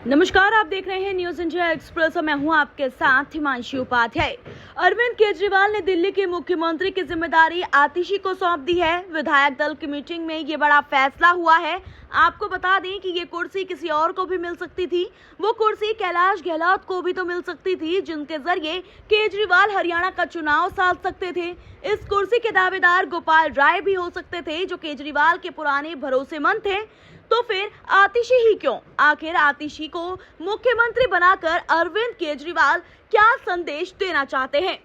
नमस्कार, आप देख रहे हैं न्यूज इंडिया एक्सप्रेस और मैं हूं आपके साथ हिमांशी उपाध्याय। अरविंद केजरीवाल ने दिल्ली के मुख्यमंत्री की जिम्मेदारी आतिशी को सौंप दी है। विधायक दल की मीटिंग में ये बड़ा फैसला हुआ है। आपको बता दें कि ये कुर्सी किसी और को भी मिल सकती थी। वो कुर्सी कैलाश गहलोत को भी तो मिल सकती थी, जिनके जरिए केजरीवाल हरियाणा का चुनाव साध सकते थे। इस कुर्सी के दावेदार गोपाल राय भी हो सकते थे, जो केजरीवाल के पुराने भरोसेमंद थे। तो फिर आतिशी ही क्यों? आखिर आतिशी को मुख्यमंत्री बनाकर अरविंद केजरीवाल क्या संदेश देना चाहते हैं?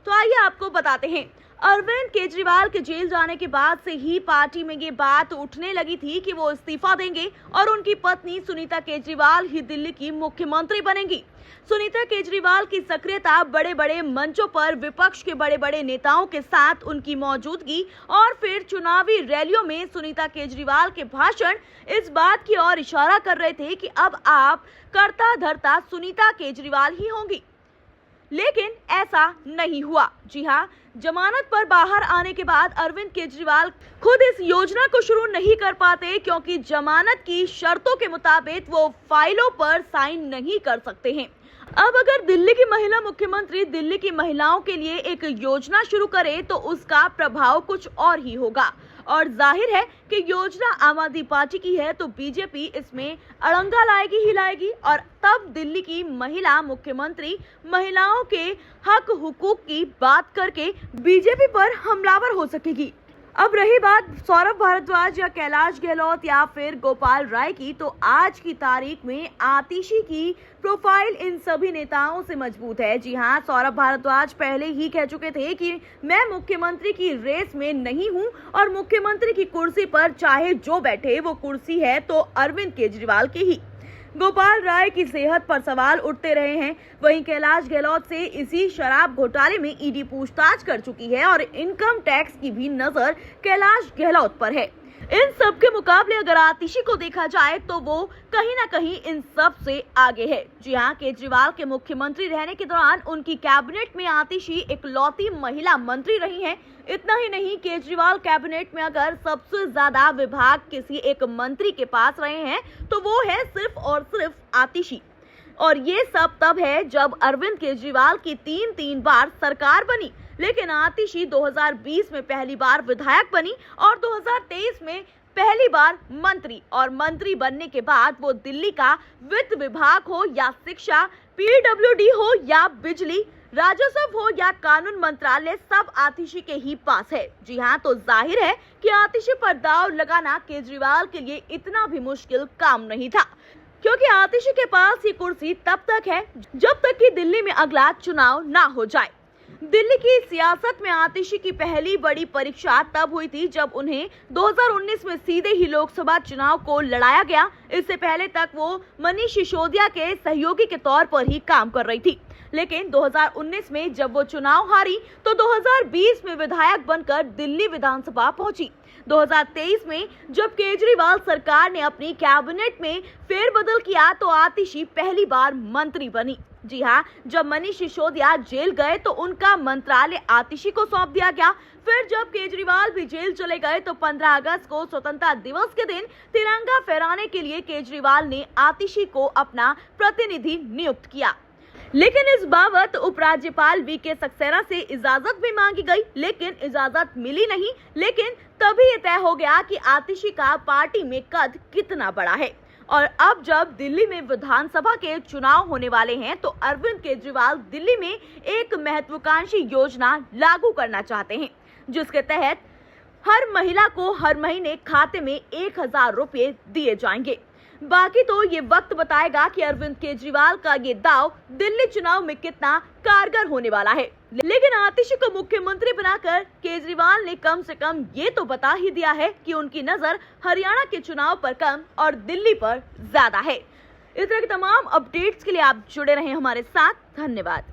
तो आइए आपको बताते हैं। अरविंद केजरीवाल के जेल जाने के बाद से ही पार्टी में ये बात उठने लगी थी कि वो इस्तीफा देंगे और उनकी पत्नी सुनीता केजरीवाल ही दिल्ली की मुख्यमंत्री बनेंगी। सुनीता केजरीवाल की सक्रियता, बड़े बड़े मंचों पर विपक्ष के बड़े बड़े नेताओं के साथ उनकी मौजूदगी और फिर चुनावी रैलियों में सुनीता केजरीवाल के भाषण इस बात की ओर इशारा कर रहे थे कि अब आप करता धरता सुनीता केजरीवाल ही होंगी। लेकिन ऐसा नहीं हुआ। जी हाँ, जमानत पर बाहर आने के बाद अरविंद केजरीवाल खुद इस योजना को शुरू नहीं कर पाते, क्योंकि जमानत की शर्तों के मुताबिक वो फाइलों पर साइन नहीं कर सकते हैं। अब अगर दिल्ली की महिला मुख्यमंत्री दिल्ली की महिलाओं के लिए एक योजना शुरू करे तो उसका प्रभाव कुछ और ही होगा। और जाहिर है कि योजना आम आदमी पार्टी की है, तो बीजेपी इसमें अड़ंगा लाएगी ही लाएगी। और तब दिल्ली की महिला मुख्यमंत्री महिलाओं के हक हुकूक की बात करके बीजेपी पर हमलावर हो सकेगी। अब रही बात सौरभ भारद्वाज या कैलाश गहलोत या फिर गोपाल राय की, तो आज की तारीख में आतिशी की प्रोफाइल इन सभी नेताओं से मजबूत है। जी हाँ, सौरभ भारद्वाज पहले ही कह चुके थे कि मैं मुख्यमंत्री की रेस में नहीं हूं और मुख्यमंत्री की कुर्सी पर चाहे जो बैठे वो कुर्सी है तो अरविंद केजरीवाल की ही। गोपाल राय की सेहत पर सवाल उठते रहे हैं। वहीं कैलाश गहलोत से इसी शराब घोटाले में ईडी पूछताछ कर चुकी है और इनकम टैक्स की भी नजर कैलाश गहलोत पर है। इन सब के मुकाबले अगर आतिशी को देखा जाए तो वो कहीं ना कहीं इन सब से आगे है। जी हाँ, केजरीवाल के मुख्यमंत्री रहने के दौरान उनकी कैबिनेट में आतिशी इकलौती महिला मंत्री रही हैं। इतना ही नहीं, केजरीवाल कैबिनेट में अगर सबसे ज्यादा विभाग किसी एक मंत्री के पास रहे हैं तो वो है सिर्फ और सिर्फ आतिशी। और ये सब तब है जब अरविंद केजरीवाल की तीन बार सरकार बनी, लेकिन आतिशी 2020 में पहली बार विधायक बनी और 2023 में पहली बार मंत्री। और मंत्री बनने के बाद वो दिल्ली का वित्त विभाग हो या शिक्षा, पीडब्ल्यूडी हो या बिजली, राजस्व हो या कानून मंत्रालय, सब आतिशी के ही पास है। जी हाँ, तो जाहिर है कि आतिशी पर दांव लगाना केजरीवाल के लिए इतना भी मुश्किल काम नहीं था, क्योंकि आतिशी के पास ये कुर्सी तब तक है जब तक कि दिल्ली में अगला चुनाव ना हो जाए। दिल्ली की सियासत में आतिशी की पहली बड़ी परीक्षा तब हुई थी जब उन्हें 2019 में सीधे ही लोकसभा चुनाव को लड़ाया गया। इससे पहले तक वो मनीष सिसोदिया के सहयोगी के तौर पर ही काम कर रही थी, लेकिन 2019 में जब वो चुनाव हारी तो 2020 में विधायक बनकर दिल्ली विधानसभा पहुंची। 2023 में जब केजरीवाल सरकार ने अपनी कैबिनेट में फेरबदल किया तो आतिशी पहली बार मंत्री बनी। जी हाँ, जब मनीष सिसोदिया जेल गए तो उनका मंत्रालय आतिशी को सौंप दिया गया। फिर जब केजरीवाल भी जेल चले गए तो 15 अगस्त को स्वतंत्रता दिवस के दिन तिरंगा फहराने के लिए केजरीवाल ने आतिशी को अपना प्रतिनिधि नियुक्त किया। लेकिन इस बाबत उपराज्यपाल वीके सक्सेना से इजाजत भी मांगी गई, लेकिन इजाजत मिली नहीं। लेकिन तभी ये तय हो गया कि आतिशी का पार्टी में कद कितना बड़ा है। और अब जब दिल्ली में विधानसभा के चुनाव होने वाले हैं तो अरविंद केजरीवाल दिल्ली में एक महत्वाकांक्षी योजना लागू करना चाहते हैं, जिसके तहत हर महिला को हर महीने खाते में 1000 रुपए दिए जाएंगे। बाकी तो ये वक्त बताएगा कि अरविंद केजरीवाल का ये दाव दिल्ली चुनाव में कितना कारगर होने वाला है। लेकिन आतिशी को मुख्यमंत्री बनाकर केजरीवाल ने कम से कम ये तो बता ही दिया है कि उनकी नजर हरियाणा के चुनाव पर कम और दिल्ली पर ज्यादा है। इस तरह के तमाम अपडेट्स के लिए आप जुड़े रहें हमारे साथ। धन्यवाद।